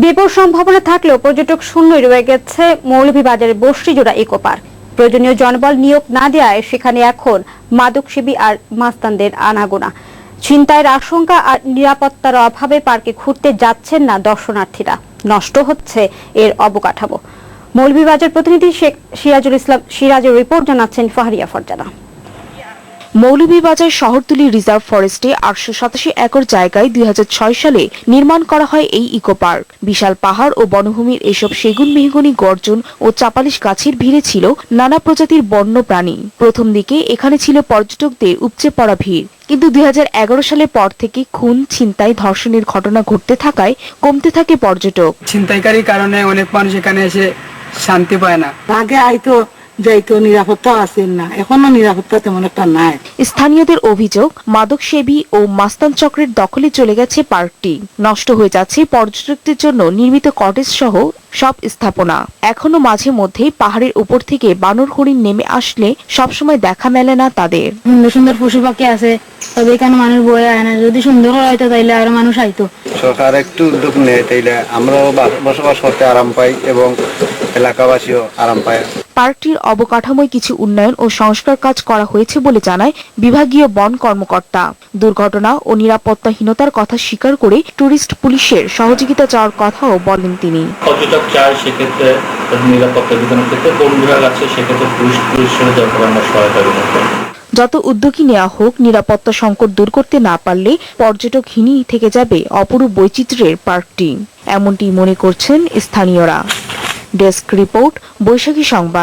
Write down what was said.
বিপুল সম্ভাবনা থাকলেও পর্যটক শূন্যই রয়ে গেছে মৌলভীবাজারের বস্তিজোড়া ইকো পার্ক। প্রয়োজনীয় জনবল নিয়োগ না দেওয়ায় সেখানে এখন মাদকসেবী আর মাস্তানদের আনাগোনা। ছিনতাইয়ের আশঙ্কা আর নিরাপত্তার অভাবে পার্কে ঘুরতে যাচ্ছেন না দর্শনার্থীরা। নষ্ট হচ্ছে এর অবকাঠামো। মৌলভীবাজার প্রতিনিধি শেখ সিরাজুর রিপোর্ট জানাচ্ছেন ফাহরিয়া ফরজানা। মৌলভীবাজার শহরতলি রিজার্ভ ফরেস্টে 887 একর জায়গায় 2006 সালে নির্মাণ করা হয় এই ইকো পার্ক। বিশাল পাহাড় ও বনভূমির এসব সেগুন মেহগনি গর্জন ও চাপালিশ গাছের ভিড়ে ছিল নানা প্রজাতির বন্য প্রাণী। প্রথম দিকে এখানে ছিল পর্যটকদের উপচে পড়া ভিড়, কিন্তু 2011 সালের পর থেকে খুন, ছিনতাই, ধর্ষণের ঘটনা ঘটতে থাকায় কমতে থাকে পর্যটক। ছিনতাইকারীর কারণে অনেক মানুষ এখানে এসে শান্তি পায় না। আগে আইতো যাইতো, নিরাপত্তা আছে না, এখনো নিরাপত্তা তেমন একটা নাই। স্থানীয়দের অভিযোগ, মাদকসেবী ও মাস্তান চক্রের দখলে চলে গেছে পার্কটি। নষ্ট হয়ে যাচ্ছে পর্যটকদের জন্য নির্মিত কটেজ সহ সব স্থাপনা। এখনো মাঝে মধ্যে পাহাড়ের উপর থেকে বানর হরিণ নেমে আসলে সবসময় দেখা মেলে না তাদের। সুন্দর সুন্দর পশু পাখি আছে, তবে এখানে মানুষ বয়ে আয় না। যদি সুন্দর হয়তো তাইলে আরো মানুষ আইতো। সরকার একটু উদ্যোগ নেয় তাইলে আমরাও বসবাস করতে আরাম পাই এবং এলাকাবাসীও আরাম পায়। পার্কটির অবকাঠামোয় কিছু উন্নয়ন ও সংস্কার কাজ করা হয়েছে বলে জানায় বিভাগীয় বন কর্মকর্তা। দুর্ঘটনা ও নিরাপত্তাহীনতার কথা স্বীকার করে টুরিস্ট পুলিশের সহযোগিতা চাওয়ার কথাও বলেন তিনি। পর্যটক চায় সেক্ষেত্রে নিরাপত্তা বিধানের ক্ষেত্রে বন বিভাগ আছে, সেক্ষেত্রে পুলিশের দরকার আমরা সহায়তা করব। যত উদ্যোগী নেওয়া হোক, নিরাপত্তা সংকট দূর করতে না পারলে পর্যটকহীনই থেকে যাবে অপরূপ বৈচিত্র্যের পার্কটি, এমনটি মনে করছেন স্থানীয়রা। ডেস্ক রিপোর্ট, বৈশাখী সংবাদ।